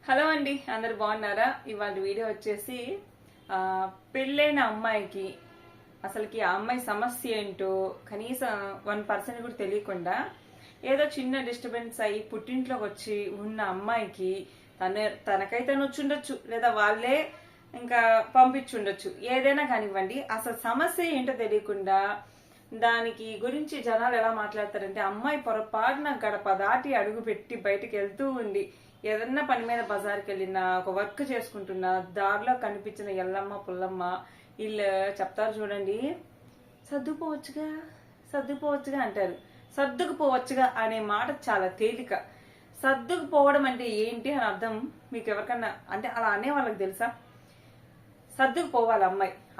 Hello అండి, అందరు బాగున్నారా? ఇవాళ వీడియో వచ్చేసి పెళ్ళైన అమ్మాయికి అసలుకి ఆ అమ్మాయి సమస్య ఏంటో కనీసం 1% కూడా తెలియకుండా ఏదో చిన్న డిస్టర్బెన్స్ అయ్యి పుట్టింట్లోకి వచ్చి ఉన్న అమ్మాయికి తనకైతే వచ్చుండొచ్చు, లేదా వాళ్ళే ఇంకా పంపించుండొచ్చు, ఏదైనా కానివ్వండి. అసలు సమస్య ఏంటో తెలియకుండా దానికి గురించి జనాలు ఎలా మాట్లాడతారంటే, అమ్మాయి పొరపాటున గడప దాటి అడుగు పెట్టి బయటికి వెళ్తూ ఉంది, ఏదన్నా పని మీద బజార్కి వెళ్ళినా, ఒక వర్క్ చేసుకుంటున్నా, దారిలో కనిపించిన ఎల్లమ్మ పుల్లమ్మ వీళ్ళు చెప్తారు చూడండి, సర్దుకుపోవచ్చుగా సర్దుకుపోవచ్చుగా అంటారు. సర్దుకుపోవచ్చుగా అనే మాట చాలా తేలిక. సర్దుకుపోవడం అంటే ఏంటి అని అర్థం మీకు ఎవరికన్నా అంటే అలా అనే వాళ్ళకి తెలుసా? సర్దుకుపోవాలి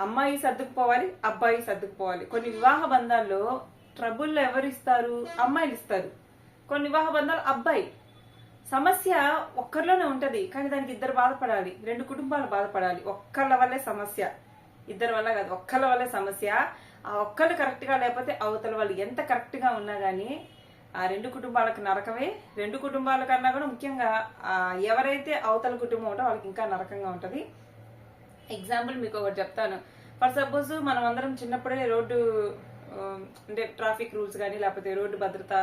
అమ్మాయి సర్దుకుపోవాలి, అబ్బాయి సర్దుకుపోవాలి. కొన్ని వివాహ బంధాల్లో ట్రబుల్లో ఎవరు ఇస్తారు? అమ్మాయిలు ఇస్తారు. కొన్ని వివాహ బంధాలు అబ్బాయి. సమస్య ఒక్కరిలోనే ఉంటది, కానీ దానికి ఇద్దరు బాధపడాలి, 2 కుటుంబాలు బాధపడాలి. ఒక్కళ్ళ వల్లే సమస్య, ఇద్దరి వల్ల కాదు, ఒక్కళ్ళ వల్లే సమస్య. ఆ ఒక్కళ్ళు కరెక్ట్ గా లేకపోతే అవతల వాళ్ళు ఎంత కరెక్ట్ గా ఉన్నా గానీ ఆ 2 కుటుంబాలకు నరకమే. 2 కుటుంబాల కన్నా కూడా ముఖ్యంగా ఎవరైతే అవతల కుటుంబం ఉంటో వాళ్ళకి ఇంకా నరకంగా ఉంటది. ఎగ్జాంపుల్ మీకు ఒకటి చెప్తాను. ఫర్ సపోజ్ మనం అందరం చిన్నప్పుడే రోడ్డు అంటే ట్రాఫిక్ రూల్స్ కానీ లేకపోతే రోడ్డు భద్రత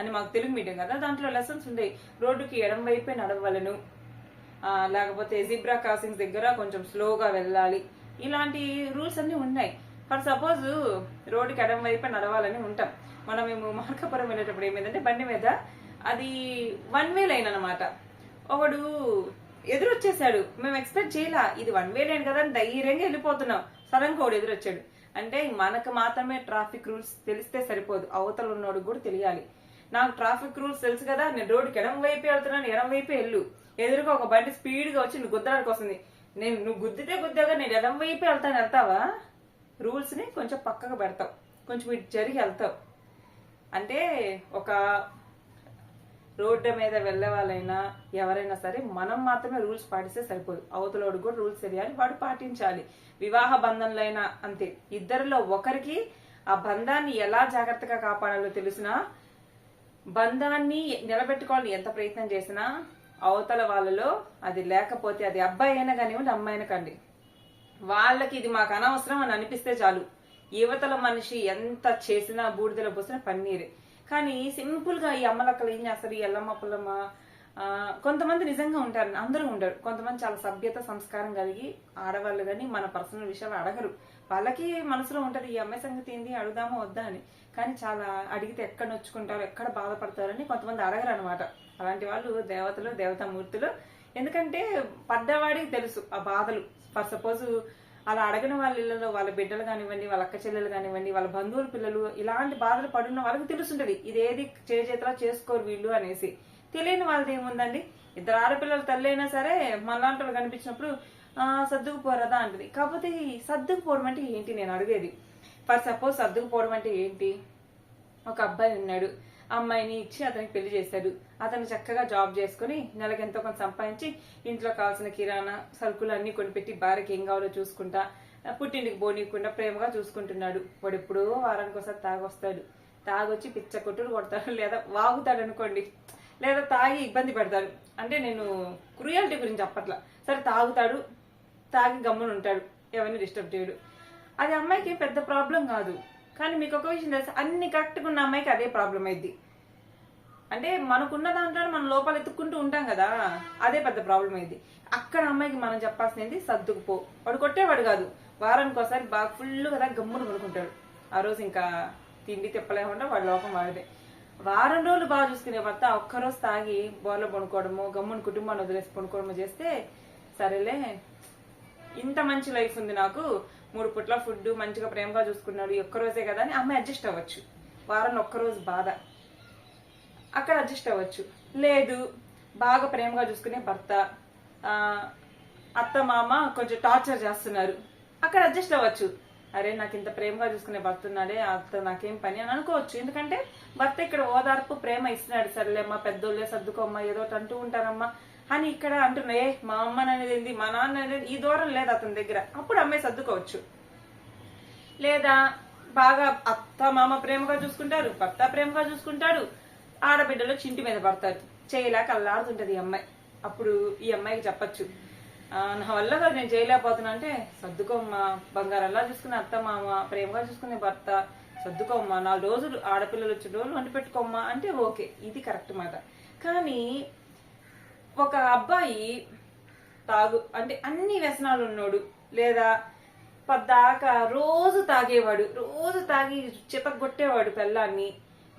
అని మాకు తెలుగు మీడియం కదా, దాంట్లో లెసన్స్ ఉండేవి. రోడ్డుకి ఎడం వైపే నడవలను, లేకపోతే జిబ్రా క్రాసింగ్స్ దగ్గర కొంచెం స్లోగా వెళ్ళాలి, ఇలాంటి రూల్స్ అన్ని ఉన్నాయి. ఫర్ సపోజ్ రోడ్డుకి ఎడం వైపే నడవాలని ఉంటాం. మేము మార్కాపురం వెళ్ళేటప్పుడు ఏమైందంటే బండి మీద అది 1 వే లైన్ అనమాట. ఒకడు ఎదురొచ్చేసాడు, మేము ఎక్స్పెక్ట్ చేయలా, ఇది 1 వే లైన్ కదా అని ధైర్యంగా వెళ్ళిపోతున్నాం. సడన్ గా ఒకడు ఎదురొచ్చాడు. అంటే మనకు మాత్రమే ట్రాఫిక్ రూల్స్ తెలిస్తే సరిపోదు, అవతల ఉన్నోడికి కూడా తెలియాలి. నాకు ట్రాఫిక్ రూల్స్ తెలుసు కదా, నేను రోడ్డుకి ఎడం వైపే వెళ్తున్నాను, ఎడం వైపే వెళ్ళు. ఎదురుగా ఒక బండి స్పీడ్ గా వచ్చి నువ్వు గుద్దడానికి వస్తుంది, నువ్వు గుద్దితే గుద్దాగా నేను ఎడం వైపే వెళ్తావా? రూల్స్ ని కొంచెం పక్కగా పెడతావు, కొంచెం ఇటు జరిగి వెళ్తావు. అంటే ఒక రోడ్డు మీద వెళ్ళే వాళ్ళైనా ఎవరైనా సరే మనం మాత్రమే రూల్స్ పాటిస్తే సరిపోదు, అవతలోడు కూడా రూల్స్ తెలియాలి, వాడు పాటించాలి. వివాహ బంధంలో అయినా అంతే, ఇద్దరిలో ఒకరికి ఆ బంధాన్ని ఎలా జాగ్రత్తగా కాపాడాలో తెలిసినా, బంధాన్ని నిలబెట్టుకోవాలని ఎంత ప్రయత్నం చేసినా అవతల వాళ్ళలో అది లేకపోతే, అది అబ్బాయి అయినా కానివ్వండి అమ్మాయి అయినా కండి, వాళ్ళకి ఇది మాకు అనవసరం అని అనిపిస్తే చాలు, యువతల మనిషి ఎంత చేసినా బూడిదలో పోసిన పన్నీరే. కానీ సింపుల్ గా ఈ అమ్మలక్కలు ఏం చేస్తారు, ఈ ఎల్లమ్మ పుల్లమ్మ కొంతమంది నిజంగా ఉంటారు, అందరూ ఉండరు. కొంతమంది చాలా సభ్యత సంస్కారం కలిగి ఆడవాళ్ళు కానీ మన పర్సనల్ విషయాలు అడగరు. వాళ్ళకి మనసులో ఉంటది ఈ అమ్మాయి సంగతి ఏంది, అడుగుదామా వద్దా అని. కానీ చాలా అడిగితే ఎక్కడ నొచ్చుకుంటారు, ఎక్కడ బాధపడతారని కొంతమంది అడగరు అనమాట. అలాంటి వాళ్ళు దేవతలు, దేవతామూర్తులు. ఎందుకంటే పడ్డవాడికి తెలుసు ఆ బాధలు. ఫర్ సపోజ్ అలా అడగని వాళ్ళ ఇళ్లలో వాళ్ళ బిడ్డలు కానివ్వండి, వాళ్ళ అక్క చెల్లెలు కానివ్వండి, వాళ్ళ బంధువుల పిల్లలు ఇలాంటి బాధలు పడున్న వాళ్ళకి తెలుసుంటది, ఇదేది చేతిలా చేసుకోరు వీళ్ళు అనేసి. తెలియని వాళ్ళది ఏముందండి, ఇద్దరు ఆడపిల్లల తల్లి అయినా సరే మనలాంటి వాళ్ళు కనిపించినప్పుడు సర్దుకుపోరదా అంటది. కాకపోతే ఈ సర్దుకుపోవడం అంటే ఏంటి నేను అడిగేది. ఫర్ సపోజ్ సర్దుకుపోవడం అంటే ఏంటి, ఒక అబ్బాయి ఉన్నాడు, అమ్మాయిని ఇచ్చి అతనికి పెళ్లి చేశాడు. అతను చక్కగా జాబ్ చేసుకుని నెలకు ఎంతో కొంత సంపాదించి ఇంట్లో కావాల్సిన కిరాణా సరుకులు అన్ని కొనిపెట్టి భార్యకి ఏం కావాలో చూసుకుంటా, పుట్టింటికి పోనీయకుండా ప్రేమగా చూసుకుంటున్నాడు. వాడు ఎప్పుడో వారానికి ఒకసారి తాగొస్తాడు, తాగొచ్చి పిచ్చ కొట్టుడు కొడతాడు, లేదా వాగుతాడు అనుకోండి, లేదా తాగి ఇబ్బంది పెడతాడు. అంటే నేను క్రూయాలిటీ గురించి చెప్పట్లా, సరే తాగుతాడు, తాగి గమ్మున ఉంటాడు, ఎవరిని డిస్టర్బ్ చేయడు. అది అమ్మాయికి పెద్ద ప్రాబ్లం కాదు. కానీ మీకు ఒక విషయం తెలుసు, అన్ని కరెక్ట్గా ఉన్న అమ్మాయికి అదే ప్రాబ్లం అయింది. అంటే మనకున్న దాంట్లో మనం లోపాలు ఎత్తుక్కుంటూ ఉంటాం కదా, అదే పెద్ద ప్రాబ్లం అయింది. అక్కడ అమ్మాయికి మనం చెప్పాల్సింది సర్దుకుపో. వాడు కొట్టేవాడు కాదు, వారానికి ఒకసారి బాగా ఫుల్ కదా గమ్మును కొనుక్కుంటాడు. ఆ రోజు ఇంకా తిండి తిప్పలేకుండా వాడి లోపం వాడిదే. వారం రోజులు బాగా చూసుకునే భర్త ఒక్కరోజు తాగి బోర్లో పడుకోవడము, గమ్మును కుటుంబాన్ని వదిలేసి పడుకోవడము చేస్తే, సరేలే ఇంత మంచి లైఫ్ ఉంది నాకు, 3 పూట్ల ఫుడ్ మంచిగా ప్రేమగా చూసుకున్నాడు, ఒక్కరోజే కదా అని అమ్మాయి అడ్జస్ట్ అవ్వచ్చు. వారాన్ని ఒక్కరోజు బాధ, అక్కడ అడ్జస్ట్ అవ్వచ్చు. లేదు బాగా ప్రేమగా చూసుకునే భర్త, అత్త మామ కొంచెం టార్చర్ చేస్తున్నారు, అక్కడ అడ్జస్ట్ అవ్వచ్చు. అరే నాకు ఇంత ప్రేమగా చూసుకునే భర్త ఉన్నాడే, అత్త నాకేం పని అని అనుకోవచ్చు. ఎందుకంటే భర్త ఇక్కడ ఓదార్పు ప్రేమ ఇస్తున్నాడు, సరేలేమ్మా పెద్దోళ్ళే సర్దుకోమ్మా ఏదో అంటూ ఉంటారమ్మా అని ఇక్కడ అంటున్నా. మా అమ్మ అనేది ఏంది, మా నాన్న అనేది ఈ దూరం లేదు అతని దగ్గర, అప్పుడు అమ్మాయి సర్దుకోవచ్చు. లేదా బాగా అత్త మామ ప్రేమగా చూసుకుంటారు, భర్త ప్రేమగా చూసుకుంటాడు, ఆడబిడ్డలో చింటి మీద పడతారు, చేయలేక అల్లాడుతుంటది అమ్మాయి. అప్పుడు ఈ అమ్మాయికి చెప్పచ్చు, నా వల్ల కాదు నేను చేయలేకపోతున్నా అంటే, సర్దుకోమ్మా, బంగారంలా చూసుకునే అత్త మామ, ప్రేమగా చూసుకునే భర్త, సర్దుకోమ్మా, 4 రోజులు ఆడపిల్లలు వచ్చిన రోజులు వండి పెట్టుకోమ్మా అంటే ఓకే, ఇది కరెక్ట్ మాట. కానీ ఒక అబ్బాయి అంటే అన్ని వ్యసనాలు ఉన్నాడు, లేదా పద్దాకా రోజు తాగేవాడు, రోజు తాగి చితగొట్టేవాడు పెళ్ళాన్ని,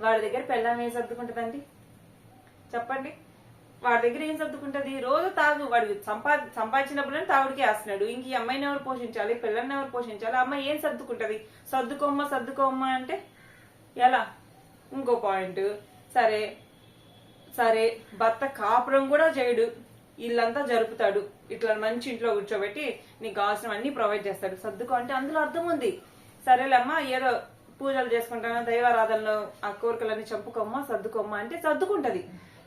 వాడి దగ్గర పెళ్ళాన్ని ఏం సర్దుకుంటుందండి చెప్పండి? వాడి దగ్గర ఏం సర్దుకుంటది? రోజు తాగు, వాడు సంపాదించినప్పుడు తాగుడికి వేస్తున్నాడు. ఇంక ఈ అమ్మాయిని ఎవరు పోషించాలి, పిల్లల్ని ఎవరు పోషించాలి? అమ్మాయి ఏం సర్దుకుంటది? సర్దుకోమ్మ అంటే ఎలా? ఇంకో పాయింట్, సరే సరే భర్త కాపురం కూడా చేయడు, ఇల్లంతా జరుపుతాడు, ఇట్లా మంచి ఇంట్లో కూర్చోబెట్టి నీకు కావాల్సిన అన్ని ప్రొవైడ్ చేస్తాడు, సర్దుకో అంటే అందులో అర్థం ఉంది. సరేలేమ్మా, ఏదో పూజలు చేసుకుంటాను, దైవారాధనలో ఆ కోరికలన్నీ చంపుకోమ్మా, సర్దుకోమ్మా అంటే సర్దుకుంటది.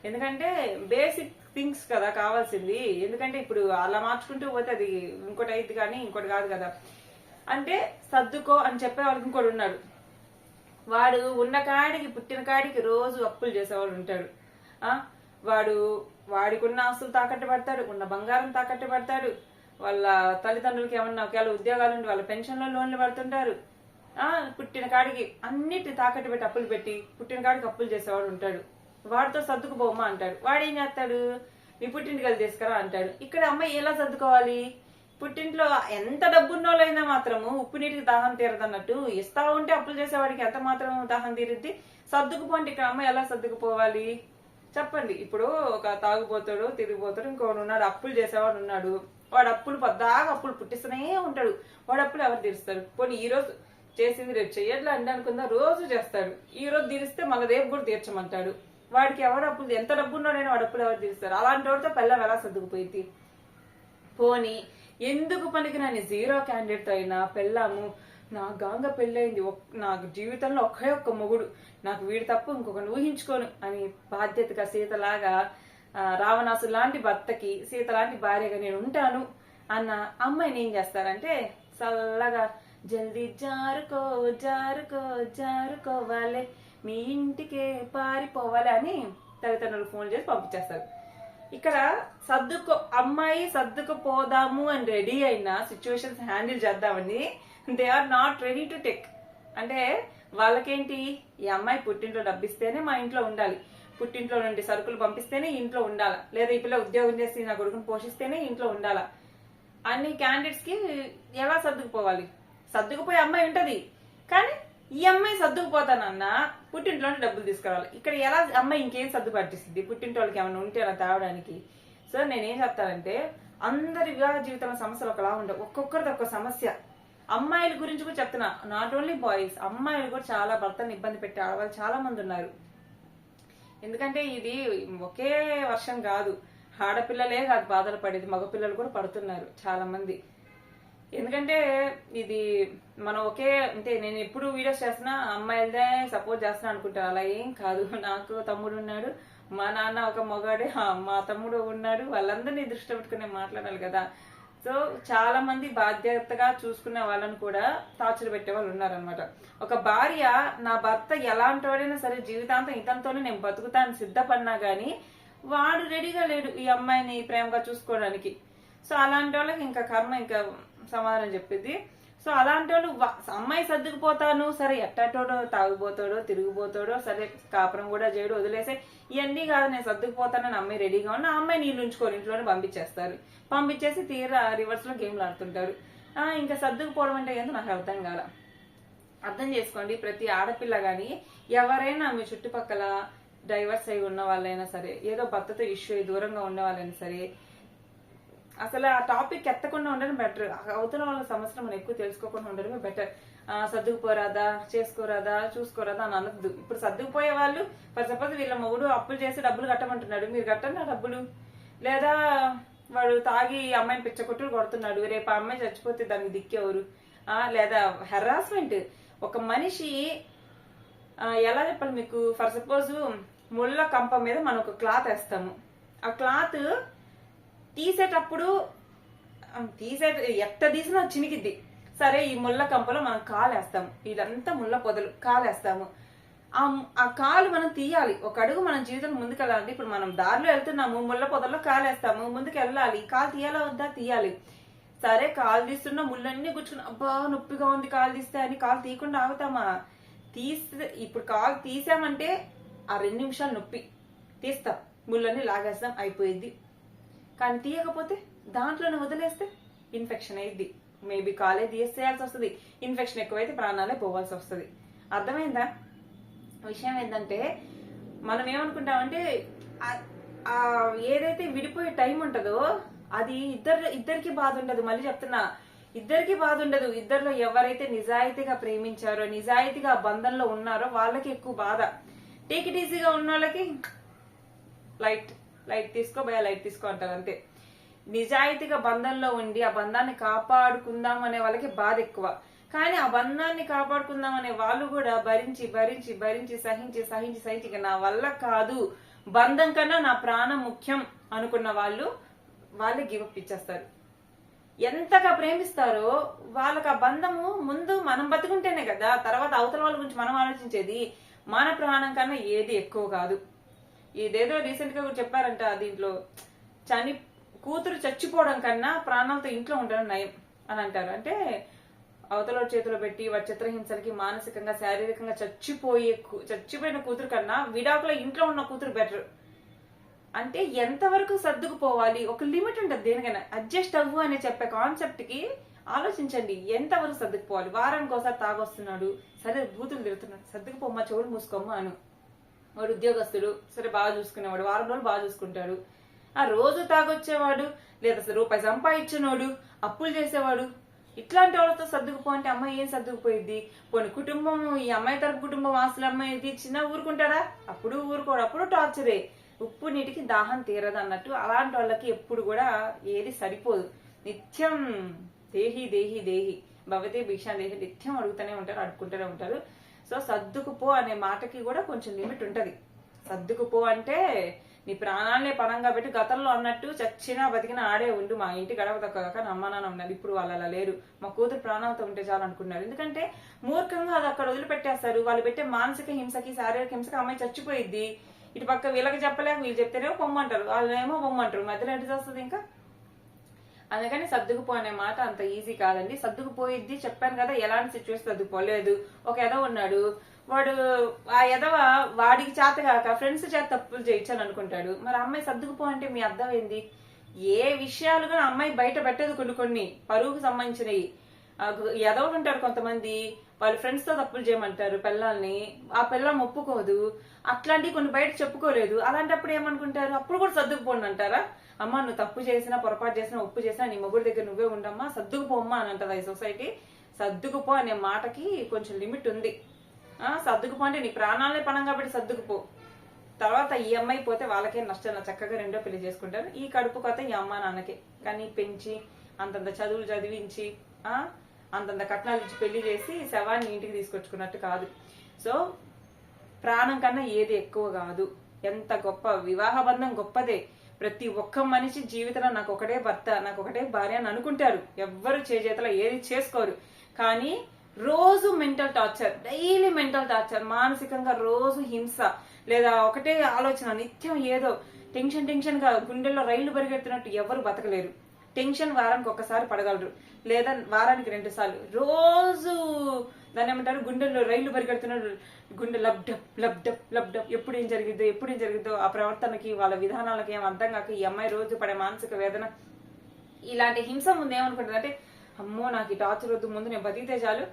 ఎందుకంటే బేసిక్ థింగ్స్ కదా కావాల్సింది. ఎందుకంటే ఇప్పుడు అలా మార్చుకుంటూ పోతే అది ఇంకోటి అయింది కానీ ఇంకోటి కాదు కదా. అంటే సర్దుకో అని చెప్పే వాళ్ళకి ఇంకోటి ఉన్నాడు, వాడు ఉన్న కాడికి పుట్టిన కాడికి రోజు అప్పులు చేసేవాడు ఉంటాడు. వాడికి ఉన్న ఆస్తులు తాకట్టు పెడతాడు, ఉన్న బంగారం తాకట్టు పెడతాడు, వాళ్ళ తల్లిదండ్రులకి ఏమన్నా ఒకవేళ ఉద్యోగాలు ఉండి వాళ్ళ పెన్షన్లో లోన్లు పడుతుంటారు. పుట్టిన కాడికి అన్నిటి తాకట్టు పెట్టి అప్పులు పెట్టి పుట్టిన కాడికి అప్పులు చేసేవాడు ఉంటాడు. వాడితో సర్దుకుపోమ్మా అంటాడు. వాడు ఏం చేస్తాడు? నీ పుట్టింటికి వెళ్ళి తీసుకురా అంటాడు. ఇక్కడ అమ్మాయి ఎలా సర్దుకోవాలి? పుట్టింట్లో ఎంత డబ్బున్నోళ్ళైనా మాత్రము ఉప్పు నీటికి దాహం తీరదన్నట్టు ఇస్తా ఉంటే అప్పులు చేసేవాడికి ఎంత మాత్రం దాహం తీరుద్ది? సర్దుకుపోండి. ఇక్కడ అమ్మాయి ఎలా సర్దుకుపోవాలి చెప్పండి? ఇప్పుడు ఒక తాగుపోతాడు, తిరిగిపోతాడు, ఇంకోడు ఉన్నాడు, అప్పులు చేసేవాడు ఉన్నాడు. వాడు అప్పులు పద్దాగా అప్పులు పుట్టిస్తూనే ఉంటాడు. వాడు అప్పులు ఎవరు తీరుస్తారు? పోనీ ఈ రోజు చేసింది రేపు చెయ్యట్లే అంటే అనుకుందా, రోజు చేస్తాడు. ఈ రోజు తీరిస్తే మళ్ళీ రేపు కూడా తీర్చమంటాడు. వాడికి ఎవడు అప్పులు, ఎంత డబ్బు ఉన్నాడైనా వాడు అప్పులు ఎవరు తీరుస్తారు? అలాంటి వాడితో పెళ్ళం ఎలా సర్దుకుపోయింది? పోనీ ఎందుకు పనికిరాని జీరో క్యాండిడేట్ తో అయినా పెళ్ళాము, నా గాంగ పెళ్ళయింది, నాకు జీవితంలో ఒకే ఒక్క మొగుడు, నాకు వీడి తప్ప ఇంకొకరిని ఊహించుకోను అని బాధ్యతగా సీతలాగా, రావణాసు లాంటి భర్తకి సీత లాంటి భార్యగా నేను ఉంటాను అన్న అమ్మాయిని ఏం చేస్తారంటే చల్లగా జల్దీ జారుకో జారుకో జారుకోవాలి, మీ ఇంటికే పారిపోవాలి అని తల్లిదండ్రులు ఫోన్ చేసి పంపించేస్తారు. ఇక్కడ అమ్మాయి సర్దుకుపోదాము అని రెడీ అయిన సిచ్యువేషన్స్ హ్యాండిల్ చేద్దామని they are not ready to take. అంటే వాళ్ళకేంటి, ఈ అమ్మాయి పుట్టింట్లో డబ్బిస్తేనే మా ఇంట్లో ఉండాలి, పుట్టింట్లో నుండి సరుకులు పంపిస్తేనే ఇంట్లో ఉండాలా, లేదా ఈ పిల్ల ఉద్యోగం చేసి నా కొడుకుని పోషిస్తేనే ఇంట్లో ఉండాలా అన్ని క్యాండిడేట్స్ కి ఎలా సర్దుకుపోవాలి? సర్దుకుపోయే అమ్మాయి ఉంటది, కానీ ఈ అమ్మాయి సర్దుకుపోతానన్నా పుట్టింట్లోనే డబ్బులు తీసుకురావాలి. ఇక్కడ ఎలా అమ్మాయి ఇంకేం సర్దుపట్టిస్తుంది? పుట్టింటోళ్ళకి ఏమైనా ఉంటే అలా తేవడానికి. సో నేనేం చెప్తానంటే, అందరి వివాహ జీవితంలో సమస్యలు ఒకలా ఉండవు, ఒక్కొక్కరిది ఒక్క సమస్య. అమ్మాయిల గురించి కూడా చెప్తున్నా, నాట్ ఓన్లీ బాయ్స్, అమ్మాయిలు కూడా చాలా భర్తను ఇబ్బంది పెట్టే ఆడవాళ్ళు చాలా మంది ఉన్నారు. ఎందుకంటే ఇది ఒకే వర్షం కాదు, ఆడపిల్లలే కాదు బాధలు పడేది, మగపిల్లలు కూడా పడుతున్నారు చాలా మంది. ఎందుకంటే ఇది మనం అంటే నేను ఎప్పుడు వీడియోస్ చేస్తున్నా అమ్మాయిలదే సపోర్ట్ చేస్తున్నా అనుకుంటాను, అలా ఏం కాదు. నాకు తమ్ముడు ఉన్నాడు, మా నాన్న ఒక మగాడే, మా తమ్ముడు ఉన్నాడు, వాళ్ళందరినీ దృష్టి పెట్టుకుని మాట్లాడాలి కదా. సో చాలా మంది బాధ్యతగా చూసుకునే వాళ్ళని కూడా టార్చర్ పెట్టే వాళ్ళు ఉన్నారనమాట. ఒక భార్య, నా భర్త ఎలాంటి వాడైనా సరే జీవితాంతం ఇతనితోనే నేను బతుకుతాను సిద్ధపడినా గానీ వాడు రెడీగా లేడు ఈ అమ్మాయిని ప్రేమగా చూసుకోవడానికి. సో అలాంటి వాళ్ళకి ఇంకా కర్మ ఇంకా సమాధానం చెప్పింది. సో అలాంటి వాళ్ళు అమ్మాయి సర్దుకుపోతాను సరే, ఎట్టటోడో తాగుపోతాడో తిరిగిపోతాడో సరే, కాపురం కూడా చేయడు, వదిలేసే, ఇవన్నీ కాదు నేను సర్దుకుపోతానని అమ్మాయి రెడీగా ఉన్న అమ్మాయి నీళ్ళు ఉంచుకొని ఇంట్లోనే పంపించేస్తారు. పంపించేసి తీరా రివర్స్ లో గేమ్లు ఆడుతుంటారు. ఇంకా సర్దుకుపోవడం అంటే ఏంటో నాకు అర్థం కాల. అర్థం చేసుకోండి, ప్రతి ఆడపిల్ల గాని ఎవరైనా మీ చుట్టుపక్కల డైవర్స్ అయి ఉన్న వాళ్ళైనా సరే, ఏదో భర్తతో ఇష్యూ అయి దూరంగా ఉన్న వాళ్ళైనా సరే, అసలు ఆ టాపిక్ ఎత్తకుండా ఉండడం బెటర్. అవతల వాళ్ళ సమస్యలు మనం ఎక్కువ తెలుసుకోకుండా ఉండడమే బెటర్. సర్దుకుపోరాదా, చేసుకోరాదా, చూసుకోరాదా అని అనద్దు. ఇప్పుడు సర్దుకుపోయే వాళ్ళు, ఫర్ సపోజ్ వీళ్ళ మొగుడు అప్పులు చేసి డబ్బులు కట్టమంటున్నాడు, మీరు కట్టండి ఆ డబ్బులు. లేదా వాడు తాగి అమ్మాయిని పిచ్చకొట్టుడు కొడుతున్నాడు, రేపు ఆ అమ్మాయి చచ్చిపోతే దానికి దిక్కేవరు? లేదా హెరాస్మెంట్. ఒక మనిషి ఎలా చెప్పాలి మీకు, ఫర్ సపోజ్ ముళ్ళ కంప మీద మనం ఒక క్లాత్ వేస్తాము, ఆ క్లాత్ తీసేటప్పుడు ఎట్ట తీసినా చినికిద్ది. సరే ఈ ముళ్ళ కంపలో మనం కాలేస్తాము, ఇదంతా ముళ్ళ పొదలు కాలేస్తాము. ఆ ఆ కాలు మనం తీయాలి. ఒక అడుగు మనం జీవితంలో ముందుకెళ్ళాలి. ఇప్పుడు మనం దారిలో వెళ్తున్నాము, ముళ్ళ పొదల్లో కాలు వేస్తాము, ముందుకు వెళ్ళాలి. కాలు తీయాలా వద్దా? తీయాలి. సరే కాలు తీస్తున్నా ముళ్ళన్నీ గుచ్చుకున్నా, అబ్బా నొప్పిగా ఉంది కాలు తీస్తే అని కాలు తీయకుండా ఆగుతామా? తీస్తే ఇప్పుడు కాలు తీసామంటే ఆ 2 నిమిషాలు నొప్పి తీస్తాం, ముళ్ళన్నీ లాగేస్తాం, అయిపోయింది. కానీ తీయకపోతే దాంట్లోనే వదిలేస్తే ఇన్ఫెక్షన్ అయ్యిద్ది. మేబీ కాలే తీసేయాల్సి వస్తుంది. ఇన్ఫెక్షన్ ఎక్కువైతే ప్రాణాలే పోవాల్సి వస్తుంది. అర్థమైందా? విషయం ఏంటంటే మనం ఏమనుకుంటామంటే ఏదైతే విడిపోయే టైం ఉంటుందో అది ఇద్దరికి బాధ ఉండదు. మళ్ళీ చెప్తున్నా, ఇద్దరికి బాధ ఉండదు. ఇద్దరిలో ఎవరైతే నిజాయితీగా ప్రేమించారో, నిజాయితీగా బంధంలో ఉన్నారో వాళ్ళకి ఎక్కువ బాధ. టేక్ ఇట్ ఈజీగా ఉన్న వాళ్ళకి లైట్ లైట్ తీసుకో భయ లైట్ తీసుకో అంటారు అంతే. నిజాయితీగా బంధంలో ఉండి ఆ బంధాన్ని కాపాడుకుందాం అనే వాళ్ళకి బాధ ఎక్కువ. కానీ ఆ బంధాన్ని కాపాడుకుందాం అనే వాళ్ళు కూడా భరించి భరించి భరించి సహించి సహించి సహించి ఇక నా వల్ల కాదు, బంధం కన్నా నా ప్రాణం ముఖ్యం అనుకున్న వాళ్ళే గివప్ ఇచ్చేస్తారు. ఎంతగా ప్రేమిస్తారో వాళ్ళకి ఆ బంధము ముందు మనం బతుకుంటేనే కదా తర్వాత అవతల వాళ్ళ గురించి మనం ఆలోచించేది. మన ప్రాణం కన్నా ఏది ఎక్కువ కాదు. ఇదేదో రీసెంట్ గా చెప్పారంట దీంట్లో, కూతురు చచ్చిపోవడం కన్నా ప్రాణాలతో ఇంట్లో ఉండడం నయం అని అంటారు. అంటే అవతల చేతిలో పెట్టి వాడి చిత్రహింసలకి మానసికంగా శారీరకంగా చచ్చిపోయిన కూతురు కన్నా విడాకులో ఇంట్లో ఉన్న కూతురు బెటర్. అంటే ఎంతవరకు సర్దుకుపోవాలి? ఒక లిమిట్ ఉంటుంది దేనికైనా. అడ్జస్ట్ అవ్వు అని చెప్పే కాన్సెప్ట్ కి ఆలోచించండి. ఎంతవరకు సర్దుకుపోవాలి? వారానికి ఒకసారి తాగొస్తున్నాడు, సరే బూతులు తిరుగుతున్నాడు, సర్దుకుపోమ్మా, చెవులు మూసుకోమ్మా అను. వాడు ఉద్యోగస్తుడు, సరే బాగా చూసుకునేవాడు, వారం రోజులు బాగా చూసుకుంటాడు. ఆ రోజు తాగొచ్చేవాడు, లేదా రూపాయి సంపాదించినోడు, అప్పులు చేసేవాడు, ఇట్లాంటి వాళ్ళతో సర్దుకుపో అంటే అమ్మాయి ఏం సర్దుకుపోయిద్ది? పోనీ కుటుంబం, ఈ అమ్మాయి తరపు కుటుంబం ఆస్తులు అమ్మాయి చిన్న ఊరుకుంటారా? అప్పుడు ఊరుకోడు, అప్పుడు టార్చరే. ఉప్పు నీటికి దాహం తీరదు అన్నట్టు అలాంటి వాళ్ళకి ఎప్పుడు కూడా ఏది సరిపోదు. నిత్యం దేహి దేహి దేహి భవతి భిక్షా దేహి నిత్యం అడుగుతూనే ఉంటారు, అడుక్కుంటూనే ఉంటారు. సో సర్దుకుపో అనే మాటకి కూడా కొంచెం లిమిట్ ఉంటది. సర్దుకుపో అంటే నీ ప్రాణాలనే పణంగా పెట్టి గతంలో అన్నట్టు చచ్చినా బతికినా ఆడే ఉండు, మా ఇంటి గడప దక్కగా నా అమ్మ నాన్న ఉన్నారు. ఇప్పుడు వాళ్ళు అలా లేరు, మా కూతురు ప్రాణాలతో ఉంటే చాలు అనుకున్నారు. ఎందుకంటే మూర్ఖంగా అది అక్కడ వదిలిపెట్టేస్తారు. వాళ్ళు పెట్టే మానసిక హింసకి శారీరక హింసకి అమ్మాయి చచ్చిపోయిద్ది. ఇటు పక్క వీళ్ళకి చెప్పలేక వీళ్ళు చెప్తేనేమో పొమ్మంటారు, వాళ్ళేమో పొమ్మంటారు, మధ్యలో ఎటు వస్తుంది ఇంకా. అందుకని సర్దుకుపో అనే మాట అంత ఈజీ కాదండి. సర్దుకుపోయిద్ది చెప్పాను కదా, ఎలాంటి సిచ్యువేషన్ సర్దుకుపోలేదు. ఒక ఎదవ ఉన్నాడు, వాడు ఆ ఎదవ వాడికి చేతగాక ఫ్రెండ్స్ చేత తప్పులు చేయించాను అనుకుంటాడు. మరి అమ్మాయి సర్దుకుపో అంటే మీ అర్థం ఏంది? ఏ విషయాలుగా అమ్మాయి బయట పెట్టదు. కొన్ని పరువుకు సంబంధించినవి. ఎదవలు ఉంటారు కొంతమంది, వాళ్ళ ఫ్రెండ్స్ తో తప్పులు చేయమంటారు పిల్లల్ని, ఆ పిల్లం ఒప్పుకోదు. అట్లాంటివి కొన్ని బయట చెప్పుకోలేదు. అలాంటప్పుడు ఏమనుకుంటారు? అప్పుడు కూడా సర్దుకుపోండి అంటారా? అమ్మ నువ్వు తప్పు చేసినా, పొరపాటు చేసినా, ఒప్పు చేసినా నీ మొగుడి దగ్గర నువ్వే ఉండమ్మా, సర్దుకుపోమ్మా అని అంటది ఈ సొసైటీ. సర్దుకుపో అనే మాటకి కొంచెం లిమిట్ ఉంది. సర్దుకుపో అంటే నీ ప్రాణాలనే పణంగా పెట్టి సర్దుకుపో. తర్వాత ఈ అమ్మాయి పోతే వాళ్ళకే నష్టం, చక్కగా రెండో పెళ్లి చేసుకుంటారు. ఈ కడుపు కొత్త ఈ అమ్మ నాన్నకే. కానీ పెంచి అంతంత చదువులు చదివించి అంతంత కట్నాలు ఇచ్చి పెళ్లి చేసి శవాన్ని ఇంటికి తీసుకొచ్చుకున్నట్టు కాదు. సో ప్రాణం కన్నా ఏది ఎక్కువ కాదు. ఎంత గొప్ప వివాహ బంధం గొప్పదే. ప్రతి ఒక్క మనిషి జీవితంలో నాకు ఒకటే భర్త, నాకు ఒకటే భార్య అని అనుకుంటారు. ఎవ్వరు చేతిలో ఏది చేసుకోరు. కానీ రోజు mental torture, daily mental torture, మానసికంగా రోజు హింస, లేదా ఒకటే ఆలోచన, నిత్యం ఏదో టెన్షన్ గా గుండెల్లో రైళ్లు పరిగెడుతున్నట్టు ఎవరు బతకలేరు. టెన్షన్ వారానికి ఒక్కసారి పడగలరు, లేదా వారానికి 2 సార్లు. రోజు దాన్ని ఏమంటారు, గుండెల్లో రైళ్లు పరిగెడుతున్నట్టు, గుండె లబ్డప్ లబ్డప్ లబ్డప్. ఎప్పుడు ఏం జరిగిద్దో ఆ ప్రవర్తనకి వాళ్ళ విధానాలకి ఏం అర్థం కాక ఈ అమ్మాయి రోజు పడే మానసిక వేదన. ఇలాంటి హింస ముందు ఏమనుకుంటుంది అంటే, అమ్మో నాకు ఈ టార్చర్ వద్దు, ముందు నేను బతికితే చాలు,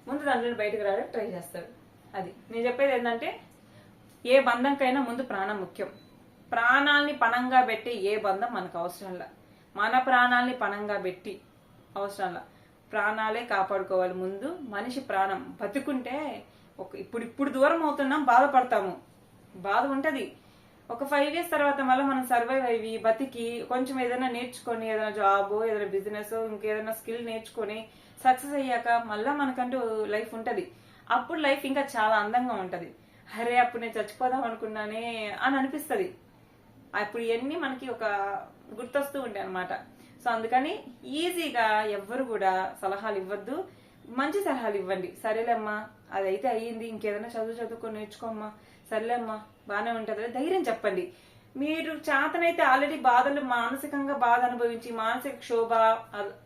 ముందు దాంట్లో బయటకు రావడానికి ట్రై చేస్తాడు. అది నేను చెప్పేది ఏంటంటే, ఏ బంధంకైనా ముందు ప్రాణం ముఖ్యం. ప్రాణాల్ని పణంగా పెట్టి ఏ బంధం మనకు అవసరంలా. మన ప్రాణాల్ని పణంగా పెట్టి అవసరంలా. ప్రాణాలే కాపాడుకోవాలి ముందు. మనిషి ప్రాణం బతుకుంటే ఇప్పుడు దూరం అవుతున్నాం, బాధపడతాము, బాధ ఉంటది. ఒక 5 years తర్వాత మళ్ళీ మనం సర్వైవ్ అయ్యి బతికి కొంచెం ఏదైనా నేర్చుకొని, ఏదైనా జాబో, ఏదైనా బిజినెస్, ఇంకేదైనా స్కిల్ నేర్చుకొని సక్సెస్ అయ్యాక మళ్ళా మనకంటూ లైఫ్ ఉంటది. అప్పుడు లైఫ్ ఇంకా చాలా అందంగా ఉంటది. అరే అప్పుడు నేను చచ్చిపోదాం అనుకున్నానే అని అనిపిస్తుంది. అప్పుడు ఇవన్నీ మనకి ఒక గుర్తొస్తూ ఉంటాయి అనమాట. సో అందుకని ఈజీగా ఎవ్వరు కూడా సలహాలు ఇవ్వద్దు. మంచి సలహాలు ఇవ్వండి. సరేలేమ్మా అదైతే అయ్యింది, ఇంకేదైనా చదువుకొని నేర్చుకోమ్మా, సరేలేమ్మా బాగానే ఉంటుంది, ధైర్యం చెప్పండి. మీరు చేతనైతే ఆల్రెడీ బాధలు మానసికంగా బాధ అనుభవించి మానసిక క్షోభ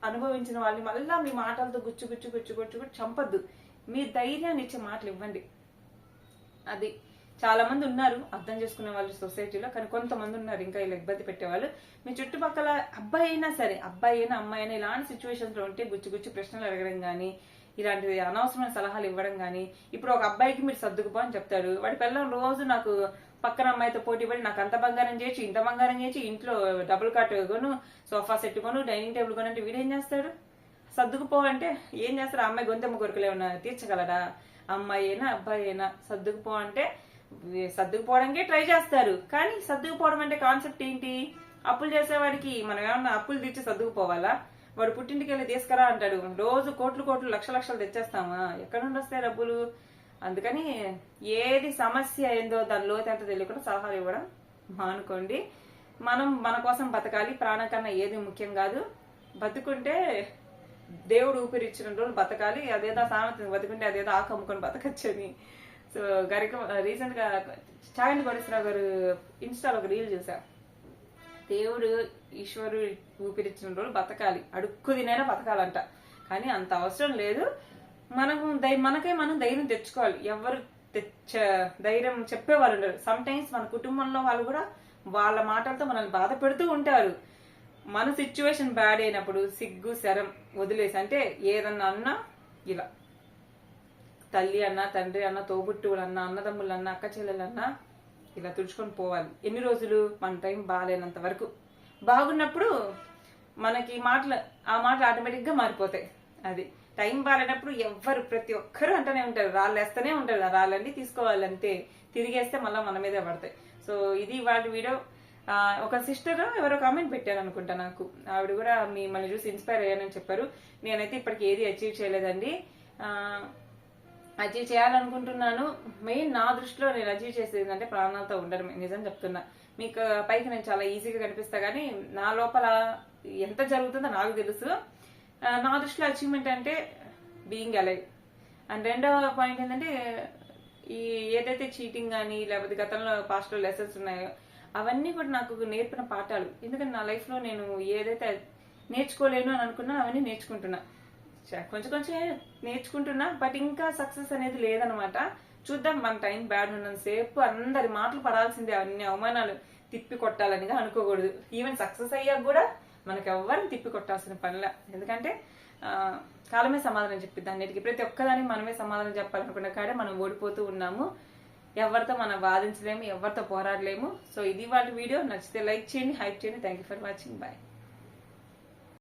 అనుభవించిన వాళ్ళని మళ్ళా మీ మాటలతో గుచ్చు చంపద్దు. మీ ధైర్యాన్ని ఇచ్చే మాటలు ఇవ్వండి. అది చాలా మంది ఉన్నారు అర్థం చేసుకునే వాళ్ళు సొసైటీలో, కానీ కొంతమంది ఉన్నారు ఇంకా ఇలా ఇబ్బంది పెట్టేవాళ్ళు. మీ చుట్టుపక్కల అబ్బాయి అయినా సరే, అబ్బాయి అయినా అమ్మాయి అయినా ఇలాంటి సిచ్యువేషన్స్ లో ఉంటే గుచ్చి ప్రశ్నలు అడగడం కానీ, ఇలాంటి అనవసరమైన సలహాలు ఇవ్వడం కానీ. ఇప్పుడు ఒక అబ్బాయికి మీరు సర్దుకుపో అని చెప్తాడు, వాడి పిల్లలు రోజు నాకు పక్కన అమ్మాయితో పోటీ పడి నాకు అంత బంగారం చేయొచ్చు, ఇంత బంగారం చేయొచ్చు, ఇంట్లో డబుల్ కాట్ కొను, సోఫా సెట్ కొను, డైనింగ్ టేబుల్ కొను అంటే వీడేం చేస్తాడు? సర్దుకుపో అంటే ఏం చేస్తారు? అమ్మాయి గొంతెమ్మ కోరికలు ఏమన్నా తీర్చగలడా? అమ్మాయి అయినా అబ్బాయి అయినా సర్దుకుపో అంటే సర్దుకుపోవడానికే ట్రై చేస్తారు. కానీ సర్దుకుపోవడం అంటే కాన్సెప్ట్ ఏంటి? అప్పులు చేసేవాడికి మనం ఏమన్నా అప్పులు తీర్చి సర్దుకుపోవాలా? వాడు పుట్టింటికి వెళ్ళి తీసుకురా అంటాడు, రోజు కోట్లు లక్షలు తెచ్చేస్తామా? ఎక్కడ నుండి వస్తాయి డబ్బులు? అందుకని ఏది సమస్య ఏందో దాని లోతెంత తెలియకుండా సలహాలు ఇవ్వడం మానుకోండి. మనం మన కోసం బతకాలి, ప్రాణం కన్నా ఏది ముఖ్యం కాదు. బతుకుంటే దేవుడు ఊపిరిచ్చిన రోజులు బతకాలి. అదేదో సామెత, బతుకుంటే అదేదో ఆకు అమ్ముకొని బతకచ్చని. సో రీసెంట్ గా చాగంటి కోటేశ్వరరావు గారు ఇన్స్టాలో ఒక రీల్ చూసా. దేవుడు ఈశ్వరుడు ఊపిరిచ్చిన రోజులు బతకాలి, అడుక్కు తినైనా బతకాలంట. కానీ అంత అవసరం లేదు. మనకే మనం ధైర్యం తెచ్చుకోవాలి. ఎవరు ధైర్యం చెప్పేవాళ్ళు ఉండరు. సమ్ టైమ్స్ మన కుటుంబంలో వాళ్ళు కూడా వాళ్ళ మాటలతో మనల్ని బాధ పెడుతూ ఉంటారు. మన సిచ్యువేషన్ బ్యాడ్ అయినప్పుడు సిగ్గు శరం వదిలేసి, అంటే ఏదన్నా అన్నా ఇలా తల్లి అన్నా తండ్రి అన్నా తోబుట్టువులన్నా అన్నదమ్ములన్నా అక్క చెల్లెలన్నా ఇలా తుడుచుకొని పోవాలి. ఎన్ని రోజులు? మన టైం బాగాలేనంత వరకు. బాగున్నప్పుడు మనకి ఆ మాటలు ఆటోమేటిక్ గా మారిపోతాయి. అది టైం బాగాలేనప్పుడు ప్రతి ఒక్కరు అంటూనే ఉంటారు, రాళ్ళు వేస్తూనే ఉంటారు. రాళ్ళన్నీ తీసుకోవాలి అంతే, తిరిగేస్తే మళ్ళీ మన మీదే పడతాయి. సో ఇది వాళ్ళ వీడియో. ఒక సిస్టర్ ఎవరో కామెంట్ పెట్టారు అనుకుంటా నాకు, ఆవిడ కూడా మిమ్మల్ని చూసి ఇన్స్పైర్ అయ్యానని చెప్పారు. నేనైతే ఇప్పటికి ఏది అచీవ్ చేయలేదండి, అచీవ్ చేయాలనుకుంటున్నాను. మెయిన్ నా దృష్టిలో నేను అచీవ్ చేసేది ఏంటంటే ప్రాణాలతో ఉండడం. నిజం చెప్తున్నా, మీకు పైకి నేను చాలా ఈజీగా కనిపిస్తా, కానీ నా లోపల ఎంత జరుగుతుందో నాకు తెలుసు. నా దృష్టిలో అచీవ్మెంట్ అంటే బీయింగ్ అలైవ్. అండ్ రెండవ పాయింట్ ఏంటంటే ఏదైతే చీటింగ్ కానీ లేకపోతే గతంలో పాస్ట్ లెసన్స్ ఉన్నాయో అవన్నీ కూడా నాకు నేర్పిన పాఠాలు. ఎందుకంటే నా లైఫ్ లో నేను ఏదైతే నేర్చుకోలేను అని అనుకున్నా అవన్నీ నేర్చుకుంటున్నా, కొంచెం నేర్చుకుంటున్నా. బట్ ఇంకా సక్సెస్ అనేది లేదనమాట. చూద్దాం, మన టైం బ్యాడ్ ఉన్నంత సేపు అందరి మాటలు పడాల్సిందే. అన్ని అవమానాలు తిప్పి కొట్టాలనిగా అనుకోకూడదు. ఈవెన్ సక్సెస్ అయ్యాక కూడా మనకు ఎవరిని తిప్పి కొట్టాల్సిన పనిలా. ఎందుకంటే కాలమే సమాధానం చెప్పిద్ది అన్నిటికీ. ప్రతి ఒక్కదానికి మనమే సమాధానం చెప్పాలనుకున్న కాడే మనం ఓడిపోతూ ఉన్నాము. ఎవరితో మనం వాదించలేము, ఎవరితో పోరాడలేము. సో ఇది వాళ్ళ వీడియో. నచ్చితే లైక్ చేయండి, హైప్ చేయండి. Thank you for watching. Bye.